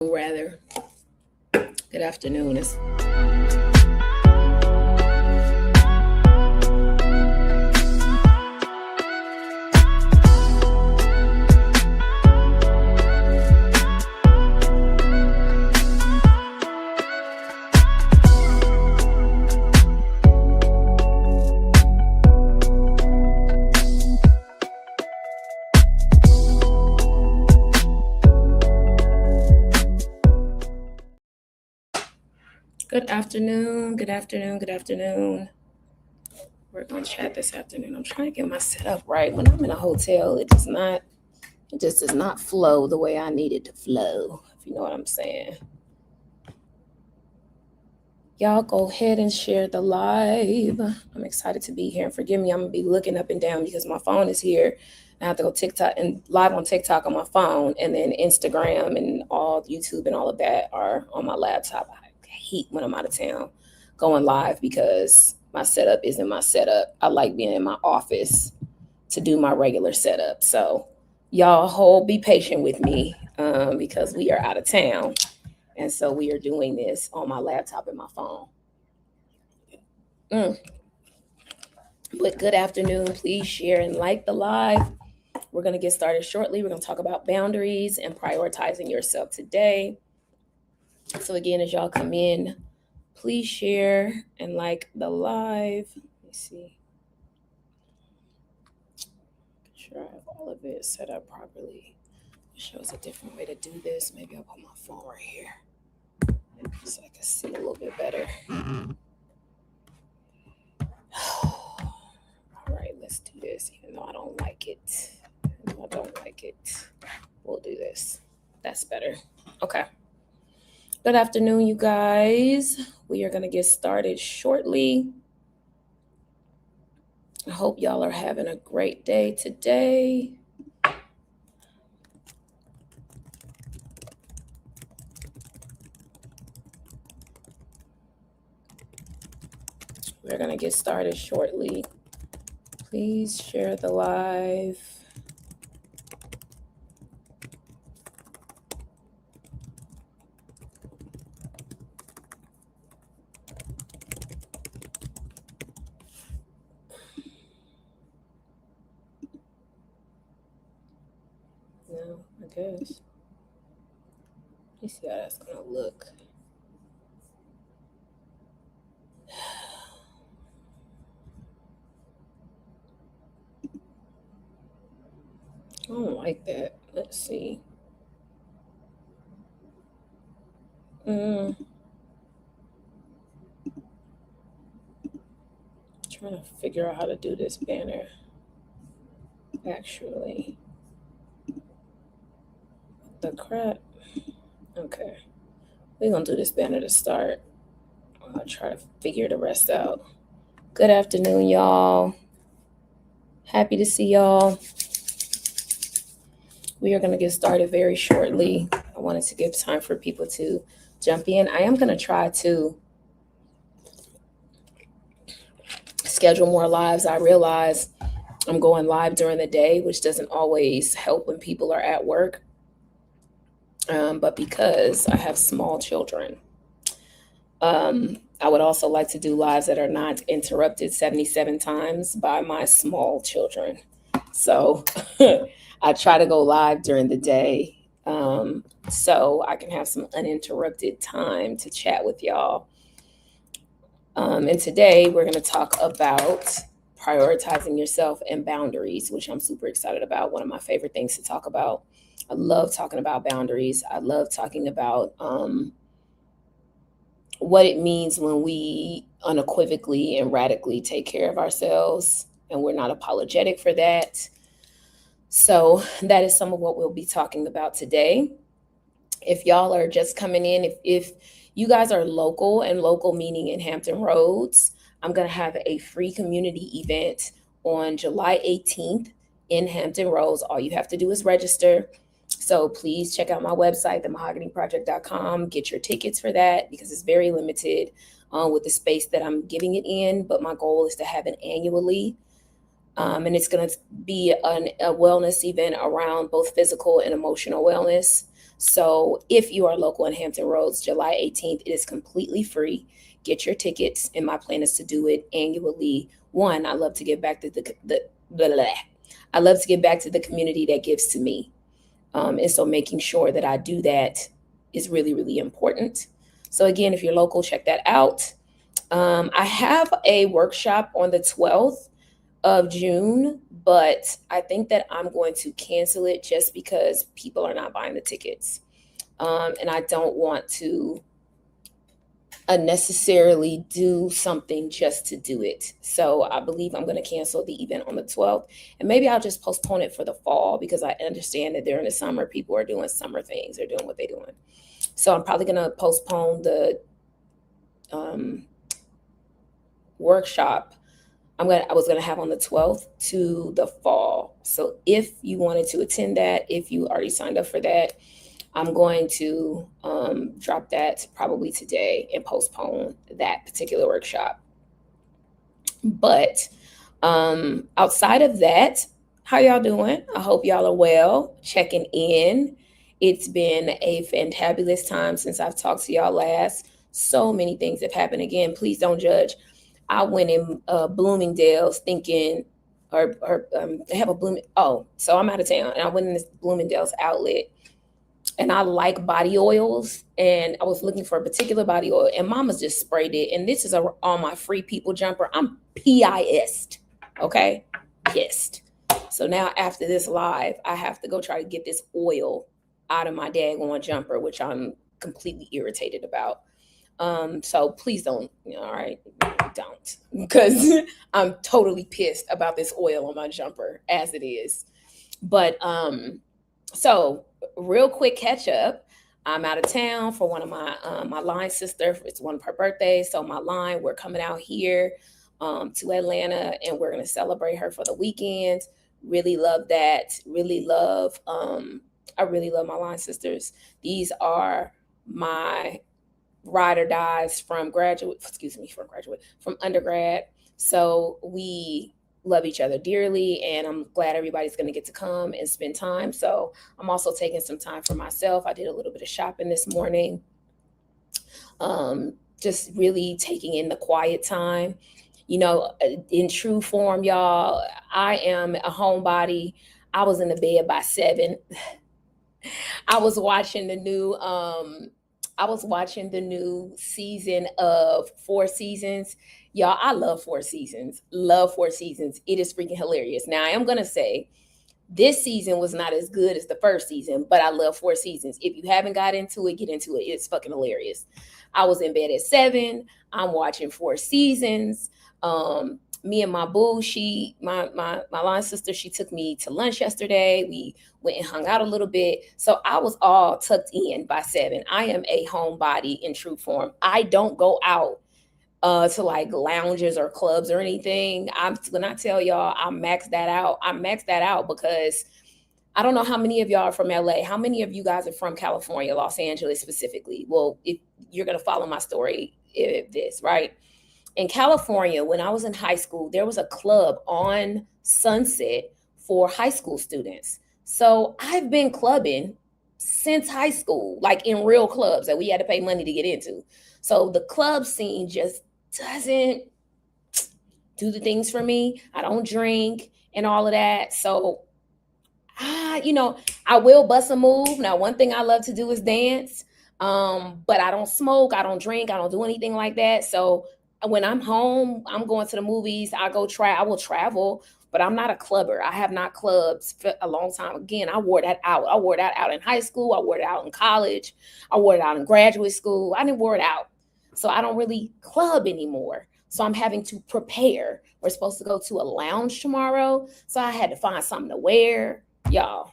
Rather, good afternoon. Good afternoon. Good afternoon. Good afternoon. We're going to chat this afternoon. I'm trying to get my setup right. When I'm in a hotel, it just does not flow the way I need it to flow, if you know what I'm saying. Y'all go ahead and share the live. I'm excited to be here. And forgive me, I'm going to be looking up and down because my phone is here. I have to go TikTok and live on TikTok on my phone, and then Instagram and all YouTube and all of that are on my laptop. I hate when I'm out of town going live because my setup isn't my setup. I like being in my office to do my regular setup. So y'all be patient with me because we are out of town. And so we are doing this on my laptop and my phone. But good afternoon. Please share and like the live. We're going to get started shortly. We're going to talk about boundaries and prioritizing yourself today. So again, as y'all come in, please share and like the live. Let me see. Make sure I have all of it set up properly. It shows a different way to do this. Maybe I'll put my phone right here so I can see a little bit better. All right, let's do this, even though I don't like it. We'll do this. That's better. Okay. Good afternoon, you guys. We are going to get started shortly. I hope y'all are having a great day today. We're going to get started shortly. Please share the live. No, I guess. Let me see how that's going to look. I don't like that. Let's see. Trying to figure out how to do this banner. Actually. The crap. Okay. We're going to do this banner to start. I'll try to figure the rest out. Good afternoon, y'all. Happy to see y'all. We are going to get started very shortly. I wanted to give time for people to jump in. I am going to try to schedule more lives. I realize I'm going live during the day, which doesn't always help when people are at work. But because I have small children, I would also like to do lives that are not interrupted 77 times by my small children. So I try to go live during the day so I can have some uninterrupted time to chat with y'all. And today we're going to talk about prioritizing yourself and boundaries, which I'm super excited about. One of my favorite things to talk about. I love talking about boundaries. I love talking about what it means when we unequivocally and radically take care of ourselves, and we're not apologetic for that. So that is some of what we'll be talking about today. If y'all are just coming in, if you guys are local, and local meaning in Hampton Roads, I'm going to have a free community event on July 18th in Hampton Roads. All you have to do is register. So please check out my website, themahoganyproject.com. Get your tickets for that because it's very limited with the space that I'm giving it in. But my goal is to have it annually. And it's going to be a wellness event around both physical and emotional wellness. So if you are local in Hampton Roads, July 18th, it is completely free. Get your tickets, and my plan is to do it annually. One, I love to give back to the blah, blah, blah. I love to give back to the community that gives to me. And so making sure that I do that is really, really important. So again, if you're local, check that out. I have a workshop on the 12th of June, but I think that I'm going to cancel it just because people are not buying the tickets. And I don't want to unnecessarily do something just to do it. So I believe I'm going to cancel the event on the 12th, and maybe I'll just postpone it for the fall because I understand that during the summer, people are doing summer things. They're doing what they're doing. So I'm probably going to postpone the workshop I was gonna have on the 12th to the fall. So if you wanted to attend that, if you already signed up for that, I'm going to drop that probably today and postpone that particular workshop. But outside of that, how y'all doing? I hope y'all are well, checking in. It's been a fantabulous time since I've talked to y'all last. So many things have happened. Again, please don't judge. I went in Bloomingdale's thinking, or they have a Blooming. Oh, so I'm out of town, and I went in this Bloomingdale's outlet, and I like body oils, and I was looking for a particular body oil, and Mama's just sprayed it, and this is on my Free People jumper. I'm pissed, okay, pissed. So now after this live, I have to go try to get this oil out of my daggone jumper, which I'm completely irritated about. So please don't, all right, don't, because I'm totally pissed about this oil on my jumper as it is. But so real quick catch up. I'm out of town for one of my line sister. It's one of her birthdays. So my line, we're coming out here to Atlanta, and we're gonna celebrate her for the weekend. Really love that. Really love. I really love my line sisters. These are my ride or dies from undergrad. So we love each other dearly, and I'm glad everybody's going to get to come and spend time. So I'm also taking some time for myself. I did a little bit of shopping this morning. Just really taking in the quiet time. In true form, y'all, I am a homebody. I was in the bed by 7. I was watching the new season of Four Seasons. Y'all, I love Four Seasons. Love Four Seasons. It is freaking hilarious. Now, I am going to say this season was not as good as the first season, but I love Four Seasons. If you haven't got into it, get into it. It's fucking hilarious. I was in bed at 7. I'm watching Four Seasons. Me and my boo, my line sister, she took me to lunch yesterday. We went and hung out a little bit. So I was all tucked in by 7. I am a homebody in true form. I don't go out to like lounges or clubs or anything. When I tell y'all I maxed that out because I don't know how many of y'all are from LA. How many of you guys are from California, Los Angeles specifically? Well, if you're going to follow my story, right? In California, when I was in high school, there was a club on Sunset for high school students. So I've been clubbing since high school, like in real clubs that we had to pay money to get into. So the club scene just doesn't do the things for me. I don't drink and all of that. So, I will bust a move. Now, one thing I love to do is dance, but I don't smoke, I don't drink, I don't do anything like that. So when I'm home, I'm going to the movies. I will travel, but I'm not a clubber. I have not clubbed for a long time. Again, I wore that out. I wore that out in high school. I wore it out in college. I wore it out in graduate school. I didn't wear it out. So I don't really club anymore. So I'm having to prepare. We're supposed to go to a lounge tomorrow. So I had to find something to wear. Y'all,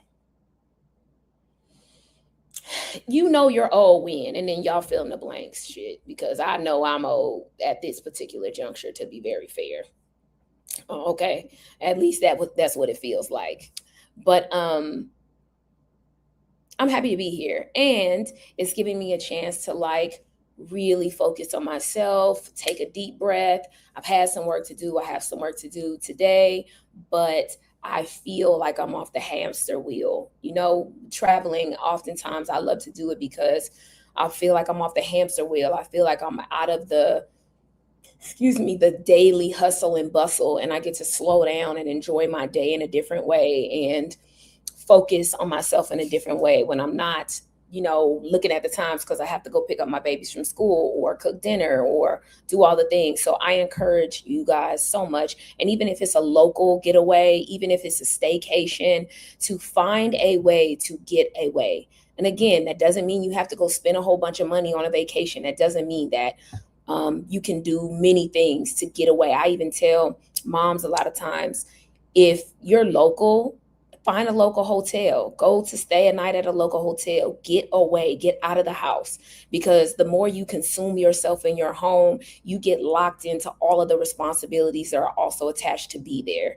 you're old when, and then y'all fill in the blanks shit, because I know I'm old at this particular juncture, to be very fair. Okay, at least that's what it feels like. But I'm happy to be here, and it's giving me a chance to like really focus on myself, take a deep breath. I've had some work to do. I have some work to do today, but I feel like I'm off the hamster wheel. Traveling, oftentimes I love to do it because I feel like I'm off the hamster wheel. I feel like I'm out of the daily hustle and bustle, and I get to slow down and enjoy my day in a different way and focus on myself in a different way when I'm not, looking at the times because I have to go pick up my babies from school or cook dinner or do all the things. So I encourage you guys so much. And even if it's a local getaway, even if it's a staycation, to find a way to get away. And again, that doesn't mean you have to go spend a whole bunch of money on a vacation. That doesn't mean that. You can do many things to get away. I even tell moms a lot of times, if you're local, find a local hotel, go to stay a night at a local hotel, get away, get out of the house. Because the more you consume yourself in your home, you get locked into all of the responsibilities that are also attached to be there.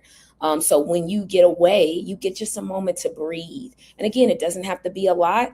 So when you get away, you get just a moment to breathe. And again, it doesn't have to be a lot.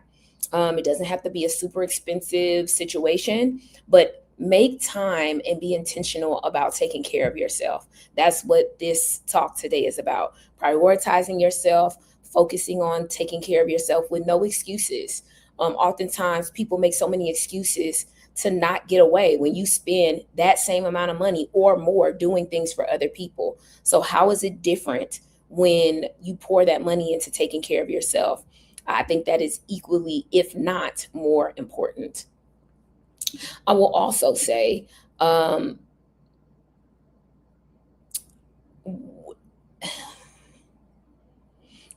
It doesn't have to be a super expensive situation, but make time and be intentional about taking care of yourself. That's what this talk today is about. Prioritizing yourself, focusing on taking care of yourself with no excuses. Oftentimes, people make so many excuses to not get away when you spend that same amount of money or more doing things for other people. So, how is it different when you pour that money into taking care of yourself? I think that is equally, if not more important. I will also say, um,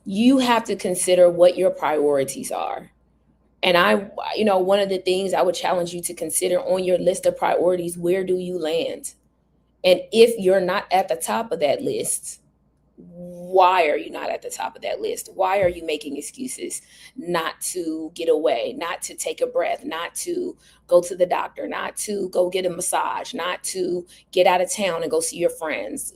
you have to consider what your priorities are. And one of the things I would challenge you to consider on your list of priorities, where do you land? And if you're not at the top of that list, why are you not at the top of that list? Why are you making excuses not to get away, not to take a breath, not to go to the doctor, not to go get a massage, not to get out of town and go see your friends?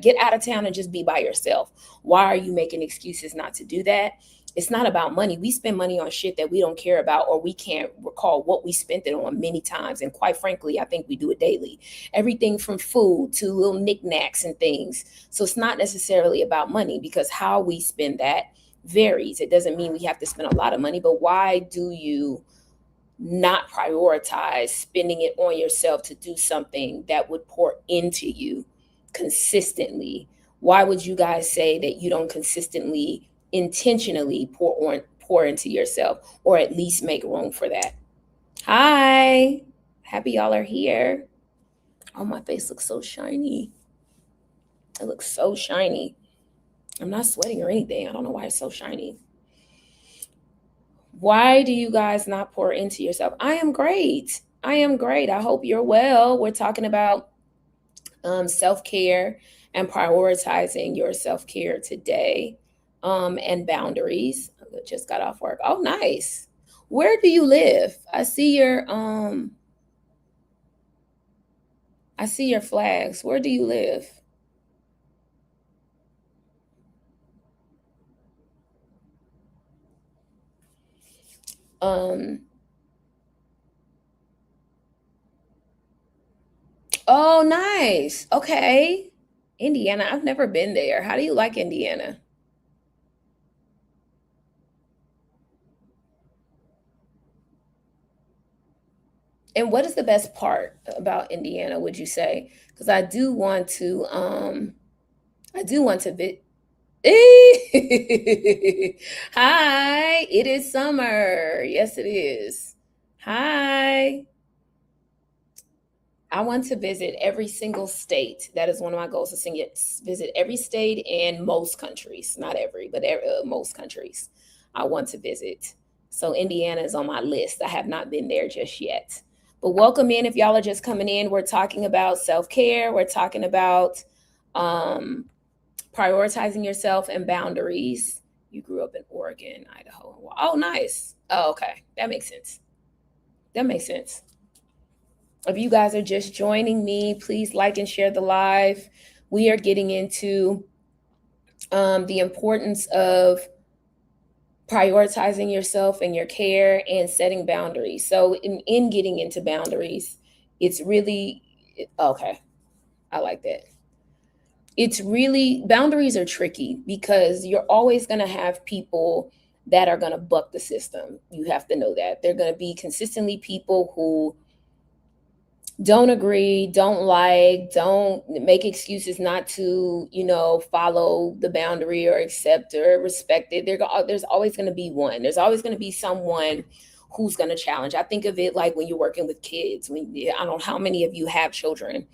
Get out of town and just be by yourself. Why are you making excuses not to do that? It's not about money. We spend money on shit that we don't care about, or we can't recall what we spent it on many times. And quite frankly, I think we do it daily. Everything from food to little knickknacks and things. So it's not necessarily about money, because how we spend that varies. It doesn't mean we have to spend a lot of money, but why do you not prioritize spending it on yourself to do something that would pour into you consistently? Why would you guys say that you don't consistently, intentionally pour into yourself, or at least make room for that? Hi, happy y'all are here. Oh, my face looks so shiny. It looks so shiny. I'm not sweating or anything. I don't know why it's so shiny. Why do you guys not pour into yourself? I am great. I am great. I hope you're well. We're talking about self-care and prioritizing your self-care today, and boundaries. I just got off work. Oh, nice. Where do you live? I see your flags. Where do you live? Um, oh, nice. Okay. Indiana, I've never been there. How do you like Indiana? And what is the best part about Indiana, would you say? Because I do want to visit. Hi, it is summer. Yes, it is. Hi. I want to visit every single state. That is one of my goals, to visit every state and most countries. Not every, but most countries I want to visit. So Indiana is on my list. I have not been there just yet. But welcome in if y'all are just coming in. We're talking about self-care. We're talking about um, prioritizing yourself and boundaries. You grew up in Oregon, Idaho. Oh, nice. Oh, okay. That makes sense. That makes sense. If you guys are just joining me, please like and share the live. We are getting into the importance of prioritizing yourself and your care and setting boundaries. So, in getting into boundaries, it's really okay. I like that. it's really, boundaries are tricky because you're always going to have people that are going to buck the system. You have to know that. They're going to be consistently people who don't agree, don't like, don't make excuses not to, follow the boundary or accept or respect it. There's always going to be one. There's always going to be someone who's going to challenge. I think of it like when you're working with kids. I don't know how many of you have children.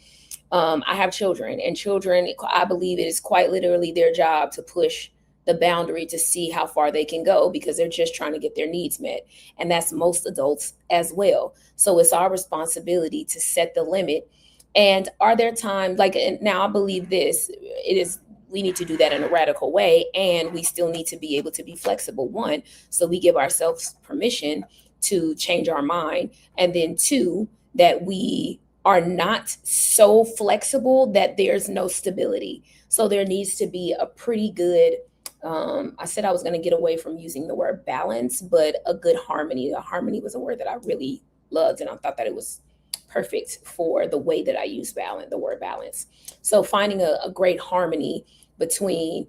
I have children, and children, I believe it is quite literally their job to push the boundary to see how far they can go because they're just trying to get their needs met. And that's most adults as well. So it's our responsibility to set the limit. And are there times like, and now I believe this, it is, we need to do that in a radical way. And we still need to be able to be flexible. One, so we give ourselves permission to change our mind. And then two, that we are not so flexible that there's no stability. So there needs to be a pretty good, I said I was going to get away from using the word balance, but a good harmony. A harmony was a word that I really loved, and I thought that it was perfect for the way that I use balance, the word balance. So finding a great harmony between,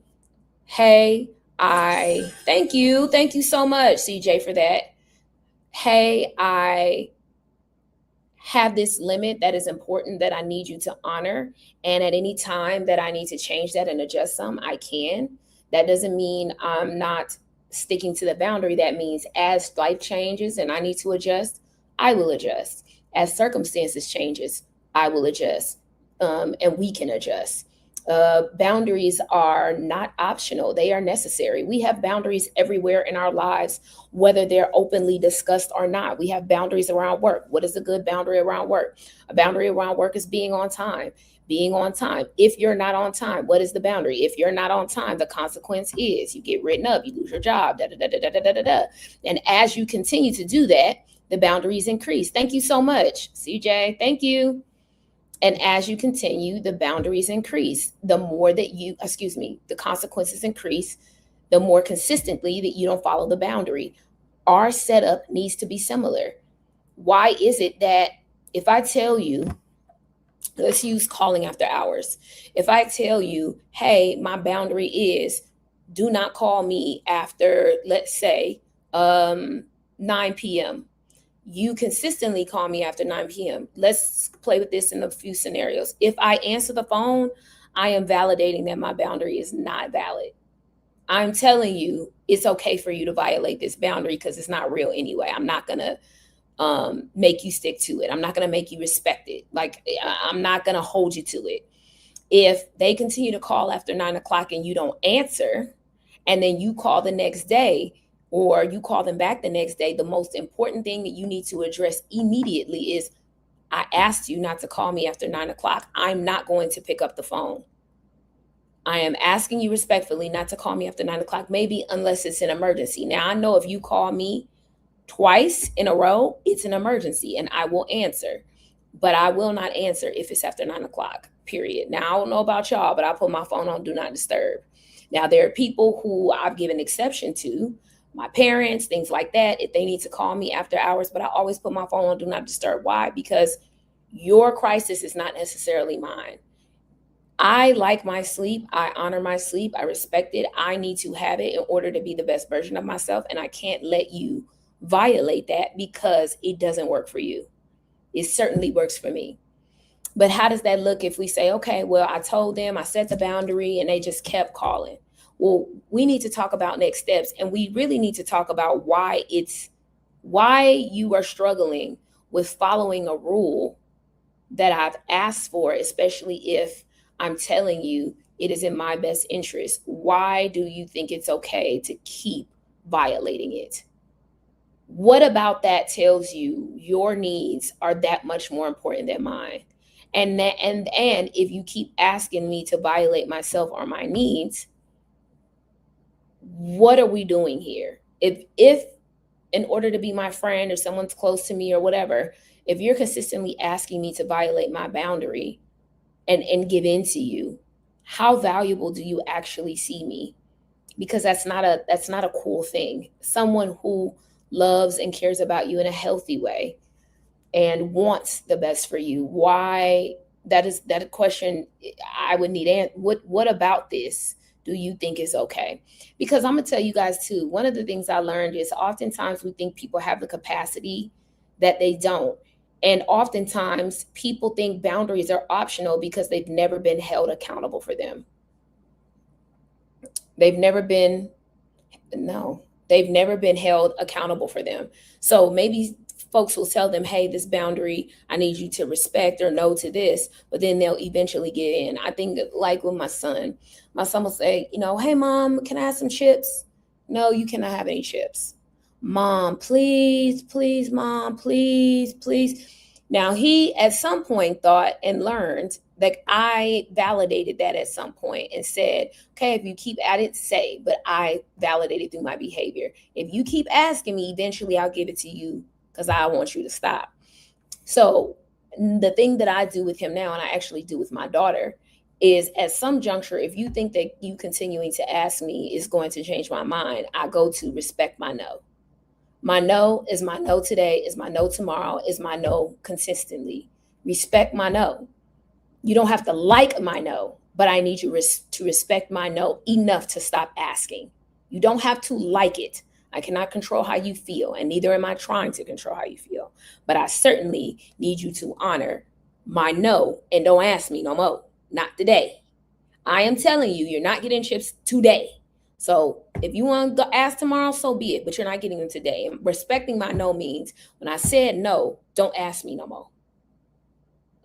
hey, thank you so much, CJ, for that. Hey, I have this limit that is important that I need you to honor. And at any time that I need to change that and adjust some, I can. That doesn't mean I'm not sticking to the boundary. That means as life changes and I need to adjust, I will adjust. As circumstances changes, I will adjust. And we can adjust. Boundaries are not optional. They are necessary. We have boundaries everywhere in our lives, whether they're openly discussed or not. We have boundaries around work. What is a good boundary around work? A boundary around work is being on time. Being on time. If you're not on time, what is the boundary? If you're not on time, the consequence is you get written up, you lose your job, da, da, da, da, da, da, da, da. And as you continue to do that, the boundaries increase. Thank you so much, CJ. Thank you. And as you continue, the boundaries increase. The more that the consequences increase, the more consistently that you don't follow the boundary. Our setup needs to be similar. Why is it that if I tell you, let's use calling after hours. If I tell you, hey, my boundary is do not call me after, let's say, 9 p.m. You consistently call me after 9 p.m. Let's play with this in a few scenarios. If I answer the phone, I am validating that my boundary is not valid. I'm telling you, it's okay for you to violate this boundary because it's not real anyway. I'm not going to make you stick to it. I'm not going to make you respect it. Like, I'm not going to hold you to it. If they continue to call after 9 o'clock and you don't answer, and then you call the next day, or you call them back the next day, the most important thing that you need to address immediately is, I asked you not to call me after 9 o'clock. I'm not going to pick up the phone. I am asking you respectfully not to call me after 9 o'clock, maybe unless it's an emergency. Now, I know if you call me twice in a row, it's an emergency and I will answer, but I will not answer if it's after 9 o'clock, period. Now, I don't know about y'all, but I put my phone on do not disturb. Now, there are people who I've given exception to, my parents, things like that, if they need to call me after hours, but I always put my phone on do not disturb. Why? Because your crisis is not necessarily mine. I like my sleep. I honor my sleep. I respect it. I need to have it in order to be the best version of myself. And I can't let you violate that because it doesn't work for you. It certainly works for me. But how does that look if we say, okay, well, I told them, I set the boundary and they just kept calling? Well, we need to talk about next steps, and we really need to talk about why you are struggling with following a rule that I've asked for, especially if I'm telling you it is in my best interest. Why do you think it's okay to keep violating it? What about that tells you your needs are that much more important than mine? And if you keep asking me to violate myself or my needs, what are we doing here? If in order to be my friend or someone's close to me or whatever, if you're consistently asking me to violate my boundary and give in to you, how valuable do you actually see me? Because that's not a cool thing. Someone who loves and cares about you in a healthy way and wants the best for you, why that question I would need. What about this do you think is okay? Because I'm gonna tell you guys too, one of the things I learned is oftentimes we think people have the capacity that they don't. And oftentimes people think boundaries are optional because they've never been held accountable for them. They've never been, no, they've never been held accountable for them. So maybe folks will tell them, hey, this boundary, I need you to respect or no to this, but then they'll eventually get in. I think like with my son will say, hey, mom, can I have some chips? No, you cannot have any chips. Mom, please, please, mom, please, please. Now, he at some point thought and learned that I validated that at some point and said, okay, if you keep at it, say, but I validated through my behavior. If you keep asking me, eventually I'll give it to you because I want you to stop. So the thing that I do with him now, and I actually do with my daughter, is at some juncture, if you think that you continuing to ask me is going to change my mind, I go to respect my no. My no is my no today, is my no tomorrow, is my no consistently. Respect my no. You don't have to like my no, but I need you to respect my no enough to stop asking. You don't have to like it. I cannot control how you feel, and neither am I trying to control how you feel. But I certainly need you to honor my no and don't ask me no more. Not today. I am telling you, you're not getting chips today. So if you want to ask tomorrow, so be it, but you're not getting them today. And respecting my no means when I said no, don't ask me no more.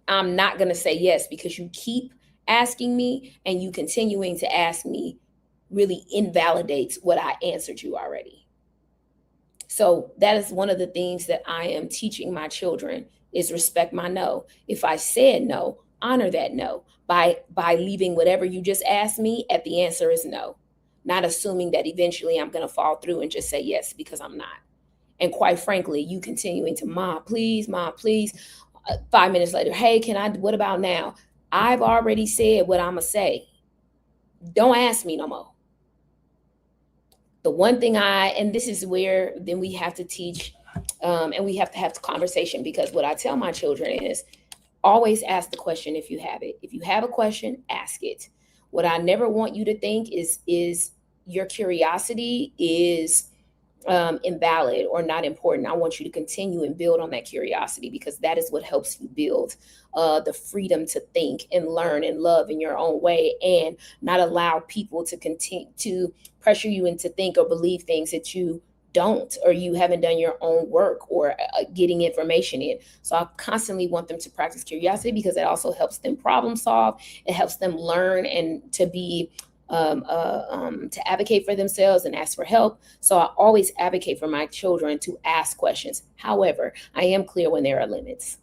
I'm not going to say yes because you keep asking me, and you continuing to ask me really invalidates what I answered you already. So that is one of the things that I am teaching my children is respect my no. If I said no, honor that no by leaving whatever you just asked me at the answer is no. Not assuming that eventually I'm going to fall through and just say yes, because I'm not. And quite frankly, you continuing to, mom, please, 5 minutes later, hey, what about now? I've already said what I'm going to say. Don't ask me no more. The one thing and this is where then we have to teach, and we have to have the conversation, because what I tell my children is always ask the question if you have it. If you have a question, ask it. What I never want you to think is your curiosity is invalid or not important. I want you to continue and build on that curiosity, because that is what helps you build the freedom to think and learn and love in your own way, and not allow people to continue to pressure you into think or believe things that you don't, or you haven't done your own work or getting information in. So I constantly want them to practice curiosity, because it also helps them problem solve. It helps them learn and to be to advocate for themselves and ask for help. So I always advocate for my children to ask questions. However, I am clear when there are limits.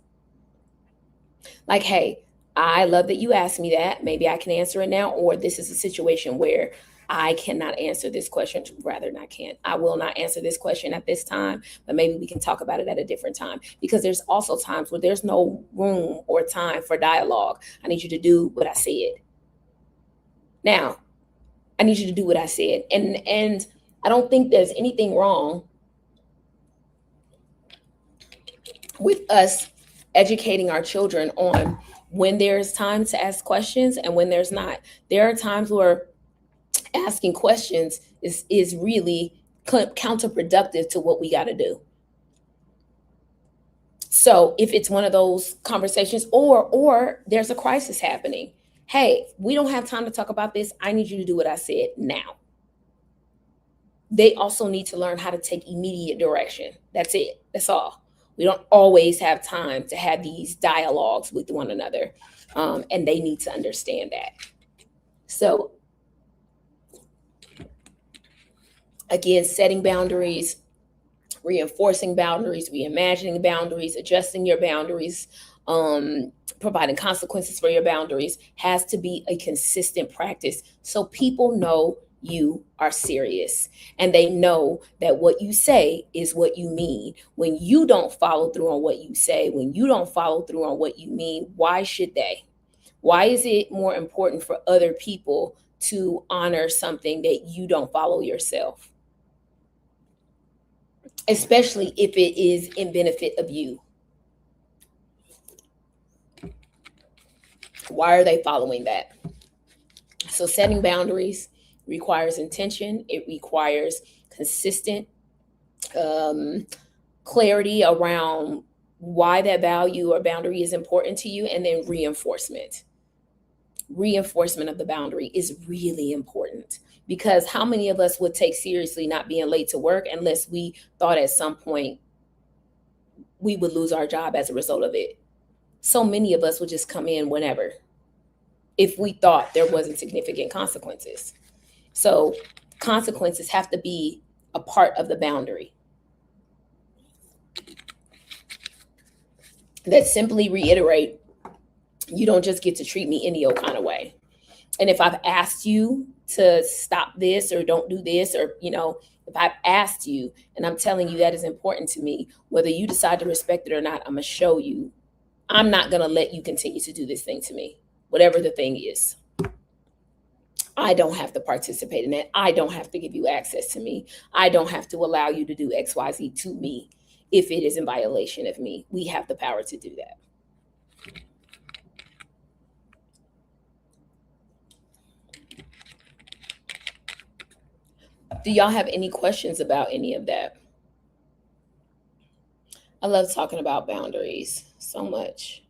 Like, hey, I love that you asked me that. Maybe I can answer it now, or this is a situation where I cannot answer this question. Rather, I can't. I will not answer this question at this time, but maybe we can talk about it at a different time, because there's also times where there's no room or time for dialogue. I need you to do what I said. Now, I need you to do what I said. And I don't think there's anything wrong with us educating our children on when there's time to ask questions and when there's not. There are times where asking questions is really counterproductive to what we got to do. So if it's one of those conversations, or there's a crisis happening, hey, we don't have time to talk about this. I need you to do what I said now. They also need to learn how to take immediate direction. That's it. That's all. We don't always have time to have these dialogues with one another. And they need to understand that. So again, setting boundaries, reinforcing boundaries, reimagining boundaries, adjusting your boundaries, providing consequences for your boundaries has to be a consistent practice, so people know you are serious and they know that what you say is what you mean. When you don't follow through on what you say, when you don't follow through on what you mean, why should they? Why is it more important for other people to honor something that you don't follow yourself? Especially if it is in benefit of you. Why are they following that? So setting boundaries requires intention. It requires consistent um, clarity around why that value or boundary is important to you, and then reinforcement. Reinforcement of the boundary is really important, because how many of us would take seriously not being late to work unless we thought at some point we would lose our job as a result of it? So many of us would just come in whenever if we thought there wasn't significant consequences. So consequences have to be a part of the boundary that simply reiterate, you don't just get to treat me any old kind of way. And if I've asked you to stop this or don't do this, or, if I've asked you and I'm telling you that is important to me, whether you decide to respect it or not, I'm going to show you. I'm not going to let you continue to do this thing to me, whatever the thing is. I don't have to participate in that. I don't have to give you access to me. I don't have to allow you to do XYZ to me if it is in violation of me. We have the power to do that. Do y'all have any questions about any of that? I love talking about boundaries so much.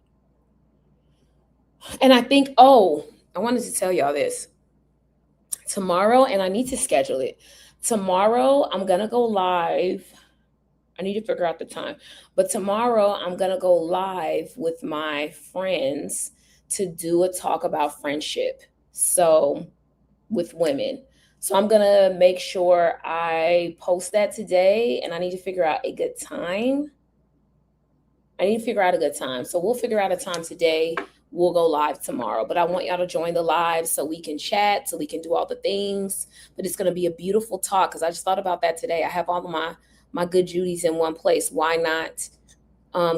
And I think, I wanted to tell y'all this. Tomorrow, and I need to schedule it. Tomorrow, I'm going to go live. I need to figure out the time. But tomorrow, I'm going to go live with my friends to do a talk about friendship. So, with women. So I'm going to make sure I post that today, and I need to figure out a good time. So we'll figure out a time today. We'll go live tomorrow, but I want y'all to join the live so we can chat, so we can do all the things. But it's going to be a beautiful talk, because I just thought about that today. I have all of my good Judies in one place. Why not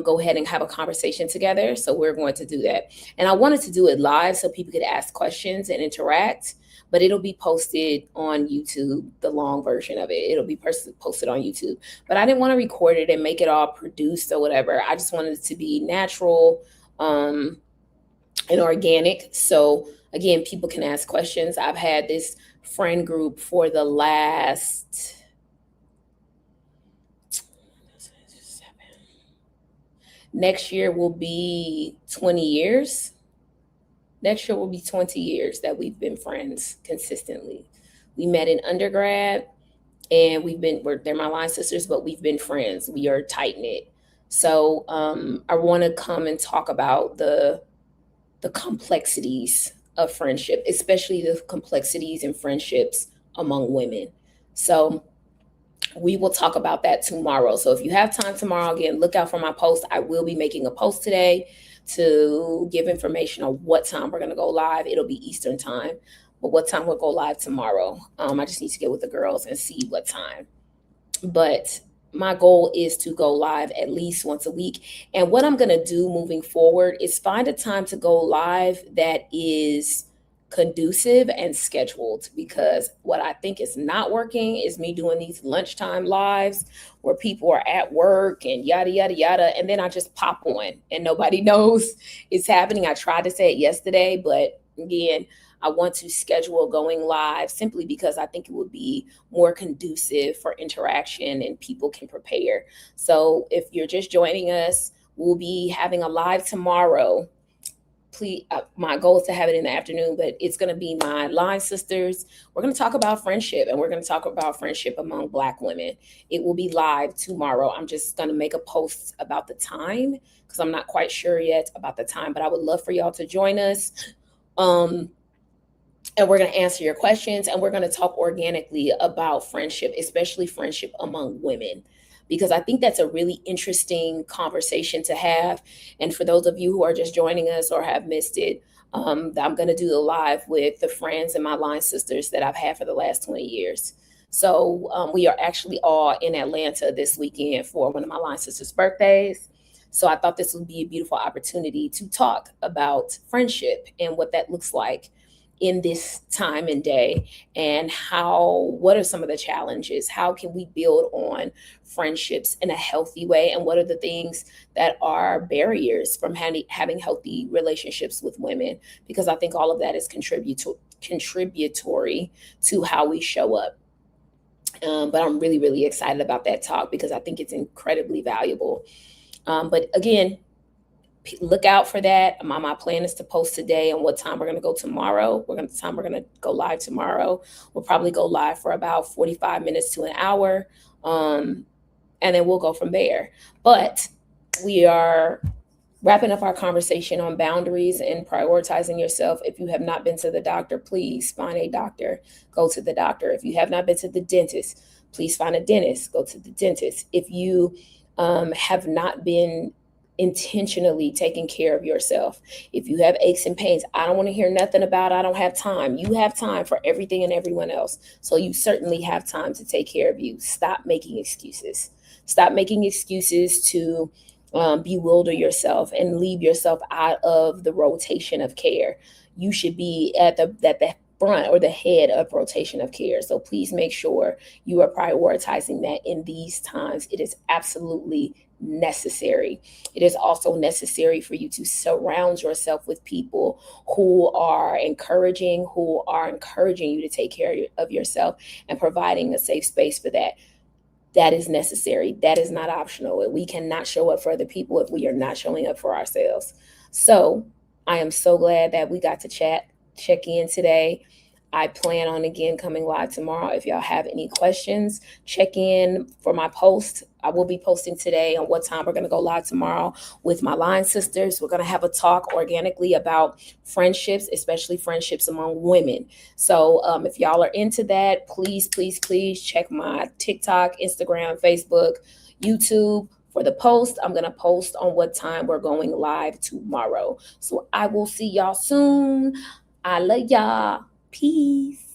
go ahead and have a conversation together? So we're going to do that. And I wanted to do it live so people could ask questions and interact, but it'll be posted on YouTube, the long version of it. It'll be posted on YouTube. But I didn't want to record it and make it all produced or whatever. I just wanted it to be natural and organic. So again, people can ask questions. I've had this friend group for the last next year will be 20 years. Next year will be 20 years that we've been friends consistently. We met in undergrad, and they're my line sisters, but we've been friends. We are tight knit. So I want to come and talk about the complexities of friendship, especially the complexities in friendships among women. So we will talk about that tomorrow. So if you have time tomorrow, again, look out for my post. I will be making a post today to give information on what time we're going to go live. It'll be Eastern time, but what time we'll go live tomorrow. I just need to get with the girls and see what time. But my goal is to go live at least once a week. And what I'm going to do moving forward is find a time to go live that is conducive and scheduled, because what I think is not working is me doing these lunchtime lives where people are at work and yada, yada, yada. And then I just pop on and nobody knows it's happening. I tried to say it yesterday, but again, I want to schedule going live simply because I think it would be more conducive for interaction and people can prepare. So if you're just joining us, we'll be having a live tomorrow. Please, my goal is to have it in the afternoon, but it's going to be my line sisters. We're going to talk about friendship, and we're going to talk about friendship among Black women. It will be live tomorrow. I'm just going to make a post about the time because I'm not quite sure yet about the time, but I would love for y'all to join us. And we're going to answer your questions, and we're going to talk organically about friendship, especially friendship among women, because I think that's a really interesting conversation to have. And for those of you who are just joining us or have missed it, I'm going to do the live with the friends and my line sisters that I've had for the last 20 years. So we are actually all in Atlanta this weekend for one of my line sisters' birthdays. So I thought this would be a beautiful opportunity to talk about friendship and what that looks like in this time and day, and what are some of the challenges? How can we build on friendships in a healthy way? And what are the things that are barriers from having healthy relationships with women? Because I think all of that is contributory to how we show up. But I'm really, really excited about that talk because I think it's incredibly valuable. But again, look out for that. My plan is to post today on what time we're going to go tomorrow. We're going to go live tomorrow. We'll probably go live for about 45 minutes to an hour. And then we'll go from there. But we are wrapping up our conversation on boundaries and prioritizing yourself. If you have not been to the doctor, please find a doctor. Go to the doctor. If you have not been to the dentist, please find a dentist. Go to the dentist. If you have not been intentionally taking care of yourself, if you have aches and pains, I don't want to hear nothing about I don't have time. You have time for everything and everyone else. So you certainly have time to take care of you. Stop making excuses. Stop making excuses to bewilder yourself and leave yourself out of the rotation of care. You should be at the front or the head of rotation of care. So please make sure you are prioritizing that in these times. It is absolutely necessary. It is also necessary for you to surround yourself with people who are encouraging you to take care of yourself and providing a safe space for that. That is necessary. That is not optional. We cannot show up for other people if we are not showing up for ourselves. So I am so glad that we got to check in today. I plan on again coming live tomorrow. If y'all have any questions, check in for my post. I will be posting today on what time we're going to go live tomorrow with my line sisters. We're going to have a talk organically about friendships, especially friendships among women. So if y'all are into that, please, please, please check my TikTok, Instagram, Facebook, YouTube. For the post, I'm going to post on what time we're going live tomorrow. So I will see y'all soon. I love y'all. Peace.